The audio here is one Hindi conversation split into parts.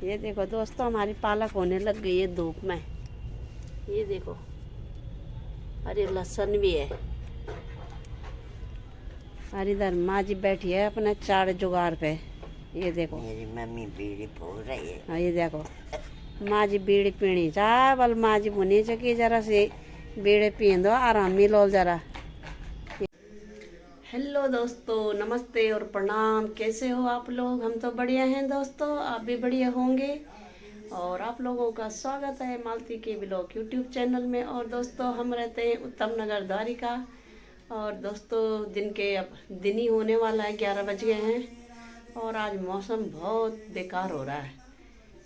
ये देखो दोस्तों, हमारी पालक होने लग गई है धूप में। ये देखो, अरे लहसुन भी है। और इधर माँ जी बैठी है अपने चार जुगाड़ पे। ये देखो मेरी मम्मी बीड़ी पो रही है। हाँ, ये देखो माँ जी बीड़ी पीनी चाह बल माँ जी बुनी चकी जरा से बीड़ी पी दो आराम मिलो जरा। हेलो दोस्तों, नमस्ते और प्रणाम। कैसे हो आप लोग? हम तो बढ़िया हैं दोस्तों, आप भी बढ़िया होंगे। और आप लोगों का स्वागत है मालती के ब्लॉग यूट्यूब चैनल में। और दोस्तों, हम रहते हैं उत्तम नगर द्वारिका। और दोस्तों, दिन ही होने वाला है, 11 बज गए हैं। और आज मौसम बहुत बेकार हो रहा है।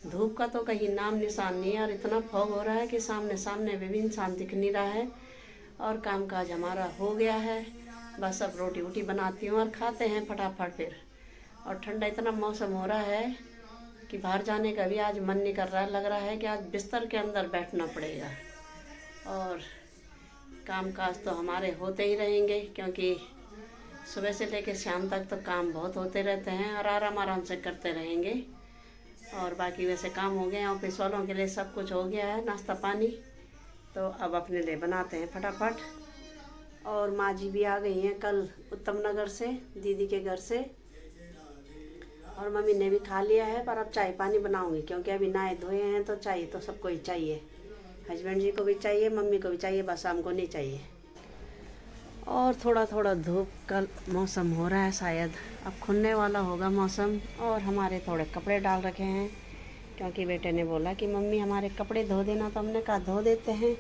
धूप का तो कहीं नाम निशान नहीं है और इतना फॉग हो रहा है कि सामने सामने भी इंसान दिख नहीं रहा है। और कामकाज हमारा हो गया है, बस अब रोटी वोटी बनाती हूँ और खाते हैं फटाफट फिर। और ठंडा इतना मौसम हो रहा है कि बाहर जाने का भी आज मन नहीं कर रहा है। लग रहा है कि आज बिस्तर के अंदर बैठना पड़ेगा। और कामकाज तो हमारे होते ही रहेंगे, क्योंकि सुबह से लेकर शाम तक तो काम बहुत होते रहते हैं और आराम आराम से करते रहेंगे। और बाकी वैसे काम हो गए हैं, ऑफिस वालों के लिए सब कुछ हो गया है, नाश्ता पानी। तो अब अपने लिए बनाते हैं फटाफट। और माँ जी भी आ गई हैं कल उत्तम नगर से, दीदी के घर से। और मम्मी ने भी खा लिया है, पर अब चाय पानी बनाऊंगी, क्योंकि अभी नहाए धोए हैं तो चाहिए तो सबको ही चाहिए। हस्बैंड जी को भी चाहिए, मम्मी को भी चाहिए, बस हमको नहीं चाहिए। और थोड़ा थोड़ा धूप का मौसम हो रहा है, शायद अब खुलने वाला होगा मौसम। और हमारे थोड़े कपड़े डाल रखे हैं, क्योंकि बेटे ने बोला कि मम्मी हमारे कपड़े धो देना, तो हमने कहा धो देते हैं।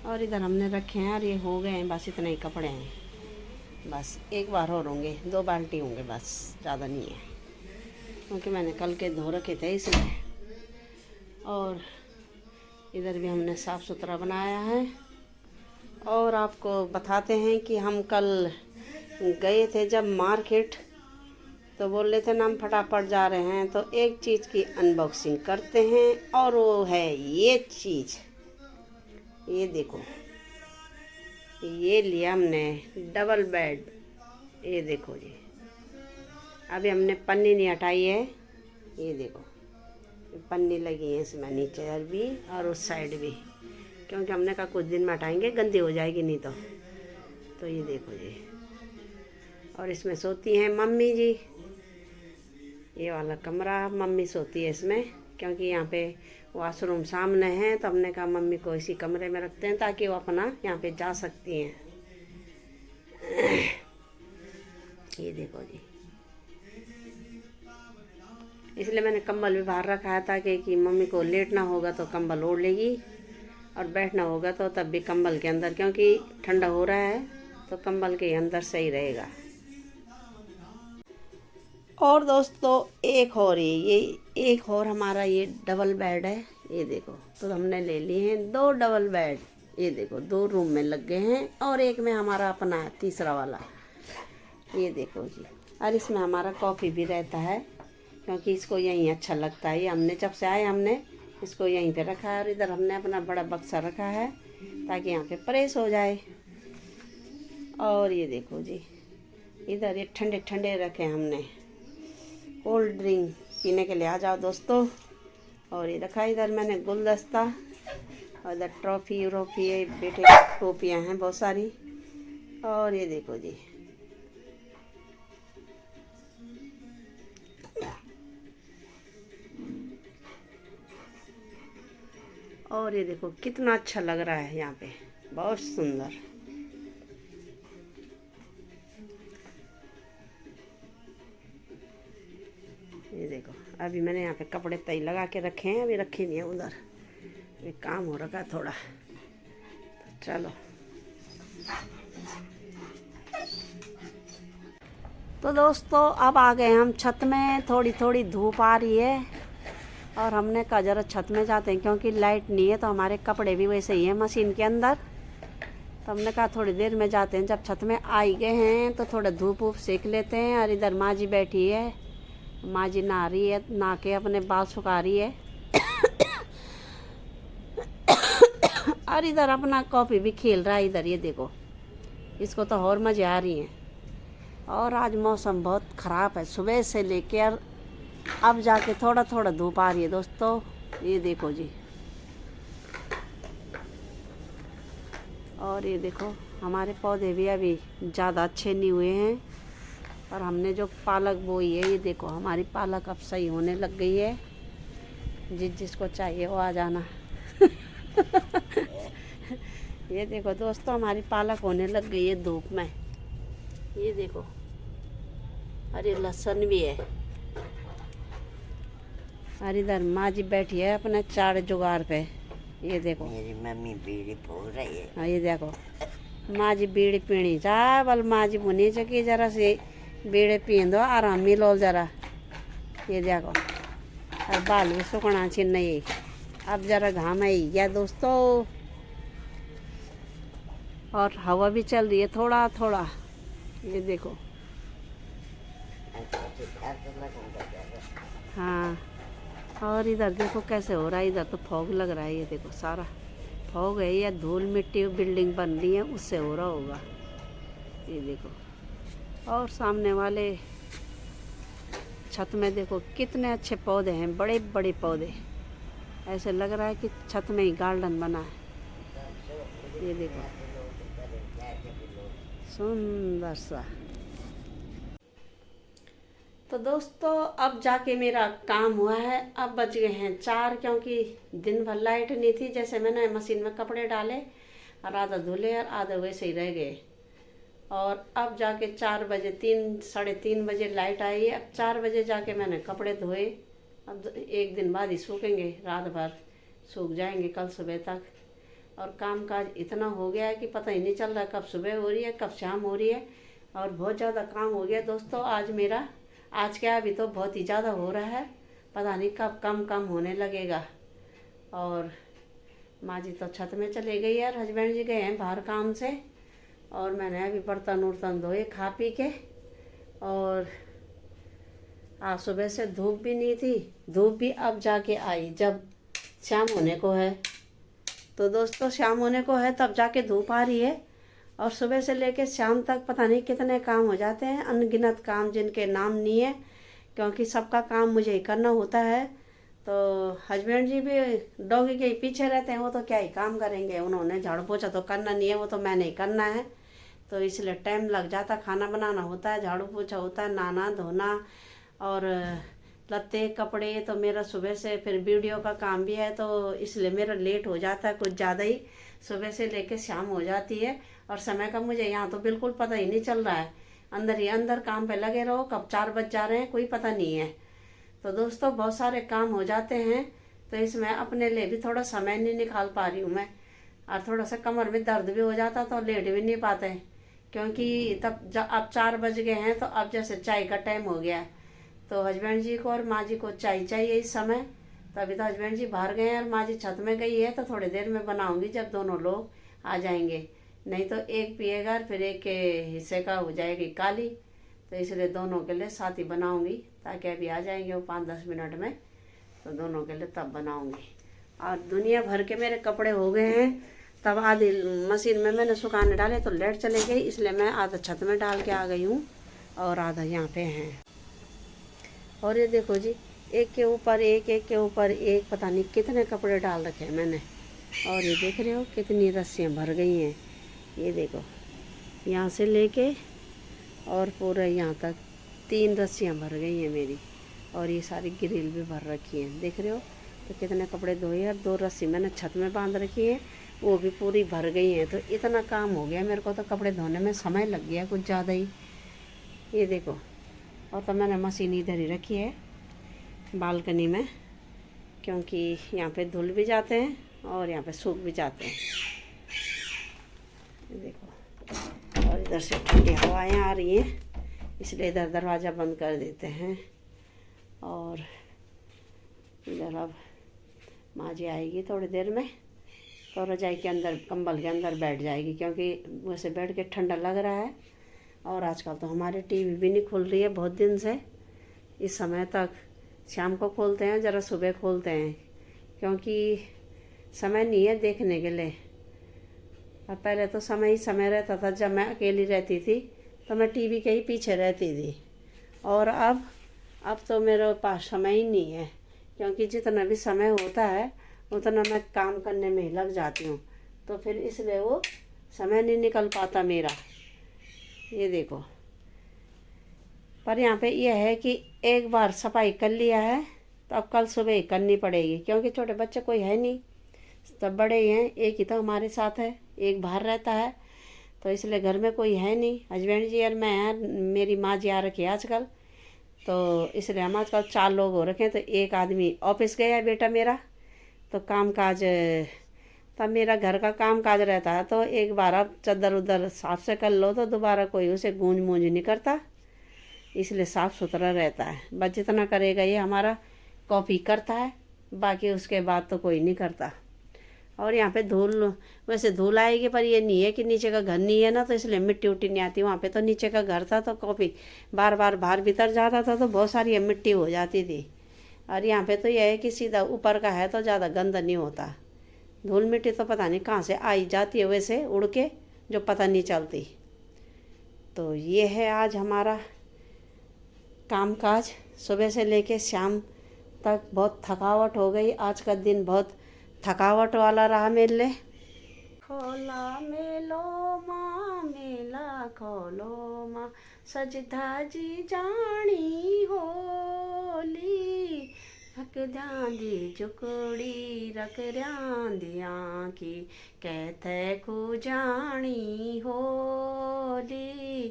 और इधर हमने रखे हैं और ये हो गए हैं, बस इतने ही कपड़े हैं। बस एक बार और होंगे, 2 बाल्टी होंगे, बस ज़्यादा नहीं है, क्योंकि मैंने कल के धो रखे थे इसलिए। और इधर भी हमने साफ़ सुथरा बनाया है। और आपको बताते हैं कि हम कल गए थे जब मार्केट, तो बोल रहे थे ना हम फटाफट जा रहे हैं, तो एक चीज़ की अनबॉक्सिंग करते हैं। और वो है ये चीज़, ये देखो, ये लिया हमने डबल बेड। ये देखो जी, अभी हमने पन्नी नहीं हटाई है। ये देखो पन्नी लगी है इसमें नीचे भी और उस साइड भी, क्योंकि हमने कहा कुछ दिन में हटाएंगे, गंदी हो जाएगी नहीं तो ये देखो जी। और इसमें सोती हैं मम्मी जी। ये वाला कमरा मम्मी सोती है इसमें, क्योंकि यहाँ पे वॉशरूम सामने है, तो हमने कहा मम्मी को इसी कमरे में रखते हैं ताकि वो अपना यहाँ पे जा सकती हैं। ये देखो जी, इसलिए मैंने कंबल भी बाहर रखा है, ताकि कि मम्मी को लेटना होगा तो कंबल ओढ़ लेगी, और बैठना होगा तो तब भी कंबल के अंदर, क्योंकि ठंडा हो रहा है तो कंबल के अंदर सही रहेगा। और दोस्तों, ये एक और हमारा ये डबल बेड है। ये देखो, तो हमने ले लिए हैं 2 डबल बेड। ये देखो 2 रूम में लग गए हैं, और एक में हमारा अपना है, तीसरा वाला। ये देखो जी, और इसमें हमारा कॉफ़ी भी रहता है, क्योंकि इसको यहीं अच्छा लगता है। ये हमने जब से आए हमने इसको यहीं पे रखा है। और इधर हमने अपना बड़ा बक्सा रखा है, ताकि यहाँ पे प्रेस हो जाए। और ये देखो जी, इधर ये ठंडे ठंडे रखे हमने, कोल्ड ड्रिंक पीने के लिए आ जाओ दोस्तों। और ये रखा इधर मैंने गुलदस्ता, और इधर ट्रॉफी व्रॉफी, बेटे की टोपियाँ हैं बहुत सारी। और ये देखो जी, और ये देखो कितना अच्छा लग रहा है यहाँ पे, बहुत सुंदर। ये देखो, अभी मैंने यहाँ पे कपड़े तय लगा के रखे हैं, अभी रखे नहीं है उधर, अभी काम हो रखा है थोड़ा। तो चलो, तो दोस्तों अब आ गए हम छत में। थोड़ी थोड़ी धूप आ रही है, और हमने कहा जरा छत में जाते हैं, क्योंकि लाइट नहीं है, तो हमारे कपड़े भी वैसे ही हैं मशीन के अंदर। तो हमने कहा थोड़ी देर में जाते हैं। जब छत में आ गए हैं तो थोड़ा धूप वूप सेक लेते हैं। और इधर माँ जी बैठी है, माँ जी नहा रही है, नहा के अपने बाल सुखा रही है। और इधर अपना कॉफ़ी भी खेल रहा है इधर, ये देखो, इसको तो और मज़े आ रही हैं। और आज मौसम बहुत ख़राब है, सुबह से लेकर अब जाके थोड़ा थोड़ा धूप आ रही है दोस्तों, ये देखो जी। और ये देखो हमारे पौधे भी अभी ज़्यादा अच्छे नहीं हुए हैं, और हमने जो पालक बोई है, ये देखो हमारी पालक अब सही होने लग गई है। जिसको चाहिए वो आ जाना। ये देखो दोस्तों हमारी पालक होने लग गई है धूप में, ये देखो। अरे लहसुन भी है। और इधर माँ जी बैठी है अपने चार जुगाड़ पे, ये देखो। मेरी मम्मी बीड़ी फोड़ रही है। हाँ ये देखो माँ जी बीड़ी पीनी चाह, बल माँ जी बुनी चकी जरा से बीड़ी पीन दो आराम मिलो जरा, ये देखो। और बाल भी सुखना छिन नहीं, अब जरा घाम आई गया दोस्तों, और हवा भी चल रही है थोड़ा थोड़ा, ये देखो। हाँ और इधर देखो कैसे हो रहा है, इधर तो फॉग लग रहा है, ये देखो सारा फॉग है या धूल मिट्टी बिल्डिंग बन रही है उससे हो रहा होगा, ये देखो। और सामने वाले छत में देखो कितने अच्छे पौधे हैं, बड़े बड़े पौधे, ऐसे लग रहा है कि छत में ही गार्डन बना है, ये देखो सुंदर सा। तो दोस्तों अब जाके मेरा काम हुआ है, अब बज गए हैं 4, क्योंकि दिन भर लाइट नहीं थी। जैसे मैंने मशीन में कपड़े डाले और आधा धुले और आधा वैसे ही रह गए, और अब जाके 4 बजे 3-3:30 बजे लाइट आई है। अब 4 बजे जाके मैंने कपड़े धोए, अब एक दिन बाद ही सूखेंगे, रात भर सूख जाएंगे कल सुबह तक। और काम काज इतना हो गया है कि पता ही नहीं चल रहा कब सुबह हो रही है कब शाम हो रही है, और बहुत ज़्यादा काम हो गया दोस्तों आज मेरा। आज क्या अभी तो बहुत ही ज़्यादा हो रहा है, पता नहीं कब कम होने लगेगा। और माँ जी तो छत में चले गई है, हस्बैंड जी गए हैं बाहर काम से, और मैंने अभी बर्तन उर्तन धोए खा पी के। और आज सुबह से धूप भी नहीं थी, धूप भी अब जाके आई जब शाम होने को है। तो दोस्तों शाम होने को है तब जाके धूप आ रही है, और सुबह से लेके शाम तक पता नहीं कितने काम हो जाते हैं, अनगिनत काम जिनके नाम नहीं है, क्योंकि सबका काम मुझे ही करना होता है। तो हस्बैंड जी भी डॉगी के पीछे रहते हैं, वो तो क्या ही काम करेंगे, उन्होंने झाड़ू पोछा तो करना नहीं है, वो तो मैंने ही करना है, तो इसलिए टाइम लग जाता। खाना बनाना होता है, झाड़ू पोछा होता है, नहाना धोना और लत्ते कपड़े, तो मेरा सुबह से फिर वीडियो का काम भी है, तो इसलिए मेरा लेट हो जाता है कुछ ज़्यादा ही, सुबह से लेके शाम हो जाती है। और समय का मुझे यहाँ तो बिल्कुल पता ही नहीं चल रहा है, अंदर ही अंदर काम पे लगे रहो, कब 4 बज जा रहे हैं कोई पता नहीं है। तो दोस्तों बहुत सारे काम हो जाते हैं, तो इसमें अपने लिए भी थोड़ा समय नहीं निकाल पा रही हूँ मैं, और थोड़ा सा कमर में दर्द भी हो जाता तो लेट भी नहीं पाते हैं, क्योंकि तब अब 4 बज गए हैं, तो अब जैसे चाय का टाइम हो गया है, तो हस्बैंड जी को और माँ जी को चाय चाहिए इस समय। तो अभी तो हस्बैंड जी बाहर गए हैं और माँ जी छत में गई है, तो थोड़ी देर में बनाऊंगी जब दोनों लोग आ जाएंगे, नहीं तो एक पिएगा फिर एक के हिस्से का हो जाएगी काली, तो इसलिए दोनों के लिए साथ ही बनाऊंगी, ताकि अभी आ जाएंगे वो 5-10 मिनट में, तो दोनों के लिए तब बनाऊंगी। और दुनिया भर के मेरे कपड़े हो गए हैं, तब आधी मशीन में मैंने सुखाने डाले तो लाइट चले गई, इसलिए मैं आधा छत में डाल के आ गई हूँ और आधा यहाँ पे हैं। और ये देखो जी एक के ऊपर एक, एक के ऊपर एक, पता नहीं कितने कपड़े डाल रखे हैं मैंने। और ये देख रहे हो कितनी रस्सियाँ भर गई हैं, ये देखो यहाँ से लेके और पूरा यहाँ तक 3 रस्सियाँ भर गई हैं मेरी, और ये सारी ग्रिल भी भर रखी हैं, देख रहे हो। तो कितने कपड़े धोए, और 2 रस्सी मैंने छत में बांध रखी है, वो भी पूरी भर गई हैं। तो इतना काम हो गया मेरे को, तो कपड़े धोने में समय लग गया कुछ ज़्यादा ही, ये देखो। और तो मैंने मशीन इधर ही रखी है बालकनी में, क्योंकि यहाँ पे धुल भी जाते हैं और यहाँ पे सूख भी जाते हैं, देखो। और इधर से ठंडी हवाएं आ रही हैं, इसलिए इधर दरवाज़ा बंद कर देते हैं। और इधर अब माँ जी आएगी थोड़ी देर में, तो रजाई के अंदर कंबल के अंदर बैठ जाएगी, क्योंकि वैसे बैठ के ठंडा लग रहा है। और आजकल तो हमारे टीवी भी नहीं खुल रही है बहुत दिन से, इस समय तक शाम को खोलते हैं, ज़रा सुबह खोलते हैं, क्योंकि समय नहीं है देखने के लिए। और पहले तो समय ही समय रहता था, जब मैं अकेली रहती थी तो मैं टीवी के ही पीछे रहती थी, और अब अब तो मेरे पास समय ही नहीं है, क्योंकि जितना भी समय होता है उतना मैं काम करने में ही लग जाती हूँ, तो फिर इसलिए वो समय नहीं निकल पाता मेरा। ये देखो, पर यहाँ पे ये है कि एक बार सफाई कर लिया है तो अब कल सुबह ही करनी पड़ेगी, क्योंकि छोटे बच्चे कोई है नहीं, सब बड़े ही हैं। एक ही तो हमारे साथ है, एक बाहर रहता है, तो इसलिए घर में कोई है नहीं। हस्बैंड जी और मैं हैं, मेरी माँ जी आ रखी है आजकल, तो इसलिए हम आजकल 4 लोग हो रखे हैं। तो एक आदमी ऑफिस गया है बेटा मेरा, तो काम काज तब मेरा घर का काम काज रहता है, तो एक बार अब चद्दर उधर साफ से कर लो तो दोबारा कोई उसे गूंज मूंज नहीं करता, इसलिए साफ़ सुथरा रहता है। बस जितना करेगा ये हमारा कॉपी करता है, बाकी उसके बाद तो कोई नहीं करता। और यहाँ पे धूल, वैसे धूल आएगी, पर ये नहीं है कि नीचे का घर नहीं है ना, तो इसलिए मिट्टी उट्टी नहीं आती। वहाँ पे तो नीचे का घर था तो कॉपी बार बार बाहर भीतर जाता था तो बहुत सारी मिट्टी हो जाती थी। और यहाँ पे तो यह है कि सीधा ऊपर का है तो ज़्यादा गंदा नहीं होता। धूल मिट्टी तो पता नहीं कहाँ से आई जाती है वैसे उड़ के, जो पता नहीं चलती। तो ये है आज हमारा कामकाज, सुबह से लेके शाम तक बहुत थकावट हो गई। आज का दिन बहुत थकावट वाला रहा मेरे लिए। खोला मेलो माँ मेला खोलो माँ, सजधा जी जानी होली, रख ध्यांदी जुकड़ी रख ध्यांदी आँखी, कहते को जानी होली,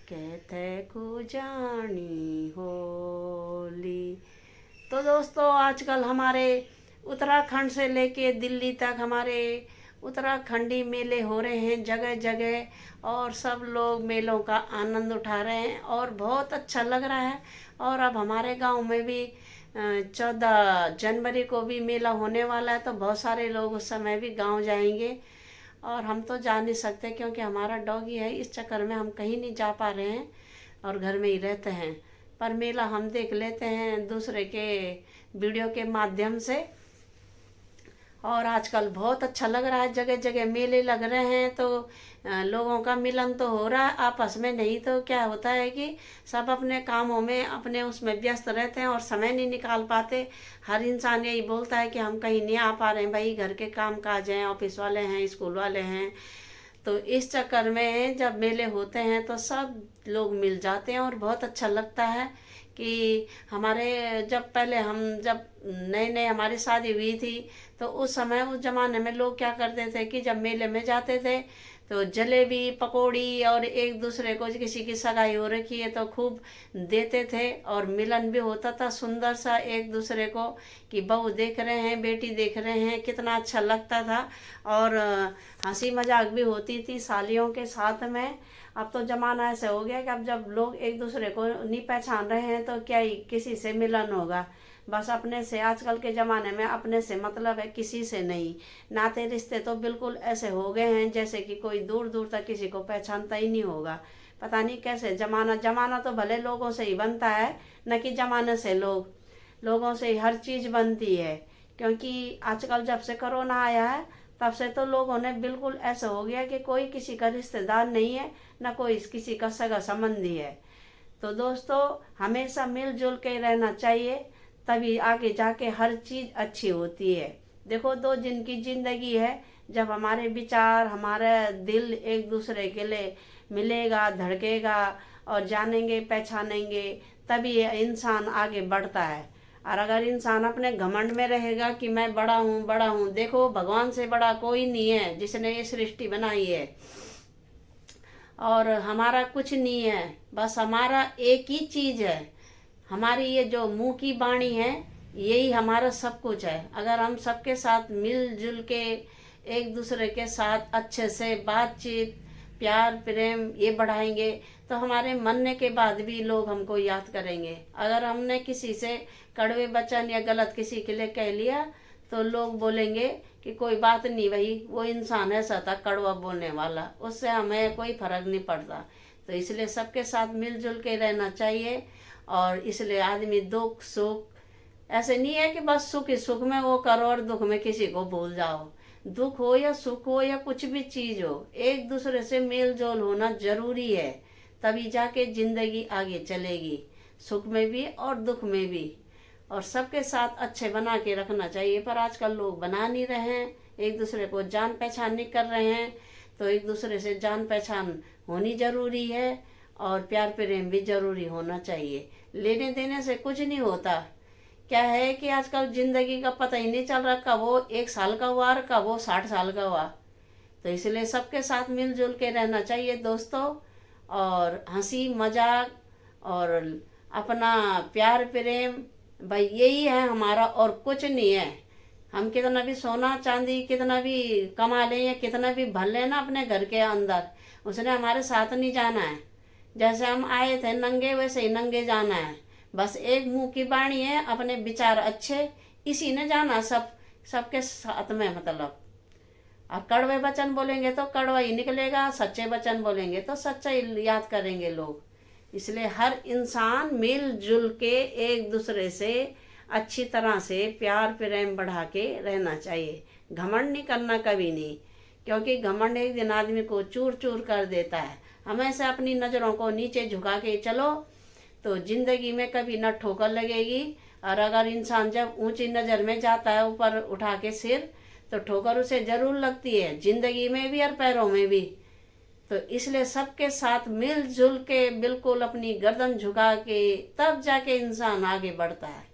कहते को जानी होली। तो दोस्तों, आजकल हमारे उत्तराखंड से लेके दिल्ली तक हमारे उत्तराखंडी मेले हो रहे हैं जगह जगह, और सब लोग मेलों का आनंद उठा रहे हैं और बहुत अच्छा लग रहा है। और अब हमारे गांव में भी 14 जनवरी को भी मेला होने वाला है, तो बहुत सारे लोग उस समय भी गांव जाएंगे। और हम तो जा नहीं सकते क्योंकि हमारा डॉगी है, इस चक्कर में हम कहीं नहीं जा पा रहे हैं और घर में ही रहते हैं। पर मेला हम देख लेते हैं दूसरे के वीडियो के माध्यम से, और आजकल बहुत अच्छा लग रहा है। जगह जगह मेले लग रहे हैं तो लोगों का मिलन तो हो रहा है आपस में, नहीं तो क्या होता है कि सब अपने कामों में अपने उसमें व्यस्त रहते हैं और समय नहीं निकाल पाते। हर इंसान यही बोलता है कि हम कहीं नहीं आ पा रहे हैं, भाई घर के काम काज हैं, ऑफिस वाले हैं, स्कूल वाले हैं। तो इस चक्कर में जब मेले होते हैं तो सब लोग मिल जाते हैं और बहुत अच्छा लगता है। कि हमारे जब पहले हम जब नए नए हमारी शादी हुई थी, तो उस समय उस ज़माने में लोग क्या करते थे कि जब मेले में जाते थे तो जलेबी पकौड़ी, और एक दूसरे को किसी की सगाई हो रखी है तो खूब देते थे, और मिलन भी होता था सुंदर सा एक दूसरे को, कि बहू देख रहे हैं, बेटी देख रहे हैं, कितना अच्छा लगता था। और हंसी मजाक भी होती थी सालियों के साथ में। अब तो ज़माना ऐसे हो गया कि अब जब लोग एक दूसरे को नहीं पहचान रहे हैं तो क्या ही किसी से मिलन होगा। बस अपने से, आजकल के ज़माने में अपने से मतलब है, किसी से नहीं। नाते रिश्ते तो बिल्कुल ऐसे हो गए हैं जैसे कि कोई दूर दूर तक किसी को पहचानता ही नहीं होगा। पता नहीं कैसे जमाना तो भले लोगों से ही बनता है, न कि ज़माने से लोगों से ही हर चीज़ बनती है। क्योंकि आजकल जब से कोरोना आया है तब से तो लोगों ने बिल्कुल ऐसा हो गया कि कोई किसी का रिश्तेदार नहीं है, न कोई किसी का सगा संबंधी है। तो दोस्तों, हमेशा मिलजुल के रहना चाहिए, तभी आगे जाके हर चीज़ अच्छी होती है। देखो, 2 दिन की जिंदगी है, जब हमारे विचार हमारा दिल एक दूसरे के लिए मिलेगा, धड़केगा और जानेंगे पहचानेंगे, तभी इंसान आगे बढ़ता है। और अगर इंसान अपने घमंड में रहेगा कि मैं बड़ा हूँ, देखो भगवान से बड़ा कोई नहीं है जिसने ये सृष्टि बनाई है, और हमारा कुछ नहीं है, बस हमारा एक ही चीज़ है, हमारी ये जो मुंह की वाणी है, यही हमारा सब कुछ है। अगर हम सबके साथ मिलजुल के एक दूसरे के साथ अच्छे से बातचीत प्यार प्रेम ये बढ़ाएंगे तो हमारे मरने के बाद भी लोग हमको याद करेंगे। अगर हमने किसी से कड़वे वचन या गलत किसी के लिए कह लिया तो लोग बोलेंगे कि कोई बात नहीं भाई, वो इंसान ऐसा था कड़वा बोलने वाला, उससे हमें कोई फर्क नहीं पड़ता। तो इसलिए सबके साथ मिलजुल के रहना चाहिए। और इसलिए आदमी दुख सुख, ऐसे नहीं है कि बस सुख ही सुख में वो करो और दुख में किसी को भूल जाओ। दुख हो या सुख हो या कुछ भी चीज़ हो, एक दूसरे से मेल जोल होना जरूरी है, तभी जाके जिंदगी आगे चलेगी। सुख में भी और दुख में भी, और सबके साथ अच्छे बना के रखना चाहिए। पर आजकल लोग बना नहीं रहे हैं, एक दूसरे को जान पहचान नहीं कर रहे हैं। तो एक दूसरे से जान पहचान होनी जरूरी है और प्यार प्रेम भी जरूरी होना चाहिए। लेने देने से कुछ नहीं होता। क्या है कि आजकल जिंदगी का पता ही नहीं चल रहा, कब वो 1 साल का हुआ और कब वो 60 साल का हुआ। तो इसलिए सबके साथ मिलजुल के रहना चाहिए दोस्तों, और हंसी मजाक और अपना प्यार प्रेम, भाई यही है हमारा और कुछ नहीं है। हम कितना भी सोना चांदी कितना भी कमा लें या कितना भी भर लें ना अपने घर के अंदर, उसने हमारे साथ नहीं जाना है। जैसे हम आए थे नंगे वैसे ही नंगे जाना है। बस एक मुंह की बाणी है, अपने विचार अच्छे, इसी ने जाना सबके साथ में। मतलब और कड़वे वचन बोलेंगे तो कड़वा ही निकलेगा, सच्चे वचन बोलेंगे तो सच्चा ही याद करेंगे लोग। इसलिए हर इंसान मिलजुल के एक दूसरे से अच्छी तरह से प्यार प्रेम बढ़ा के रहना चाहिए। घमंड नहीं करना कभी नहीं, क्योंकि घमंड एक दिन आदमी को चूर चूर कर देता है। हमेशा अपनी नज़रों को नीचे झुका के चलो तो जिंदगी में कभी न ठोकर लगेगी। और अगर इंसान जब ऊंची नज़र में जाता है ऊपर उठा के सिर, तो ठोकर उसे जरूर लगती है, जिंदगी में भी और पैरों में भी। तो इसलिए सबके साथ मिलजुल के बिल्कुल अपनी गर्दन झुका के तब जाके इंसान आगे बढ़ता है।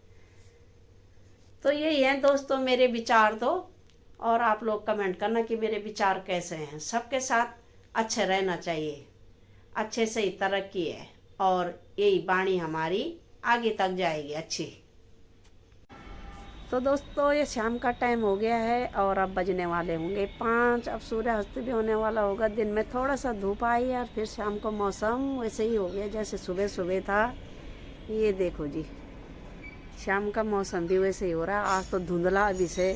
तो यही है दोस्तों मेरे विचार। तो और आप लोग कमेंट करना कि मेरे विचार कैसे हैं। सबके साथ अच्छे रहना चाहिए, अच्छे से ही तरक्की है और यही वाणी हमारी आगे तक जाएगी अच्छी। तो दोस्तों ये शाम का टाइम हो गया है और अब बजने वाले होंगे 5। अब सूर्यास्त भी होने वाला होगा। दिन में थोड़ा सा धूप आई और फिर शाम को मौसम वैसे ही हो गया जैसे सुबह सुबह था। ये देखो जी, शाम का मौसम भी वैसे ही हो रहा है। आज तो धुंधला अभी से,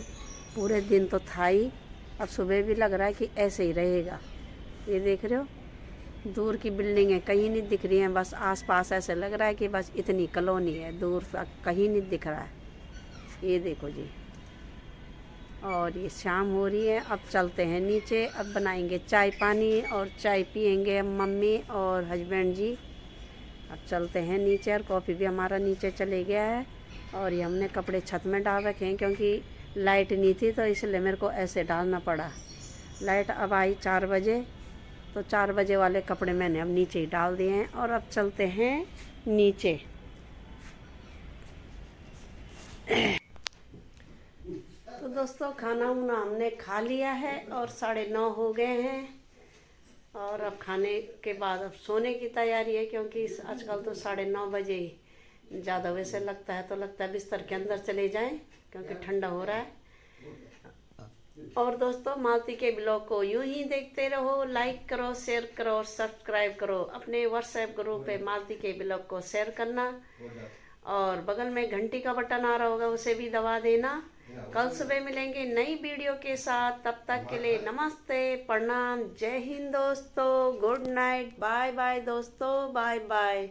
पूरे दिन तो था ही, अब सुबह भी लग रहा है कि ऐसे ही रहेगा। ये देख रहे हो, दूर की बिल्डिंगें कहीं नहीं दिख रही हैं, बस आसपास ऐसे लग रहा है कि बस इतनी कॉलोनी है, दूर तक कहीं नहीं दिख रहा है। ये देखो जी, और ये शाम हो रही है। अब चलते हैं नीचे, अब बनाएंगे चाय पानी और चाय पियेंगे हम मम्मी और हस्बैंड जी। अब चलते हैं नीचे, और कॉफ़ी भी हमारा नीचे चले गया है। और ये हमने कपड़े छत में डाल रखे हैं क्योंकि लाइट नहीं थी, तो इसलिए मेरे को ऐसे डालना पड़ा। लाइट अब आई 4 बजे, तो 4 बजे वाले कपड़े मैंने अब नीचे ही डाल दिए हैं। और अब चलते हैं नीचे। तो दोस्तों खाना वाना हमने खा लिया है और 9:30 हो गए हैं। और अब खाने के बाद अब सोने की तैयारी है, क्योंकि आजकल तो 9:30 बजे ही ज़्यादा वैसे लगता है, तो लगता है बिस्तर के अंदर चले जाएं क्योंकि ठंडा हो रहा है। और दोस्तों मालती के ब्लॉग को यूं ही देखते रहो, लाइक करो, शेयर करो और सब्सक्राइब करो। अपने व्हाट्सएप ग्रुप पे मालती के ब्लॉग को शेयर करना, और बगल में घंटी का बटन आ रहा होगा उसे भी दबा देना। कल सुबह मिलेंगे नई वीडियो के साथ, तब तक के लिए नमस्ते, प्रणाम, जय हिंद दोस्तों, गुड नाइट, बाय बाय दोस्तों, बाय बाय।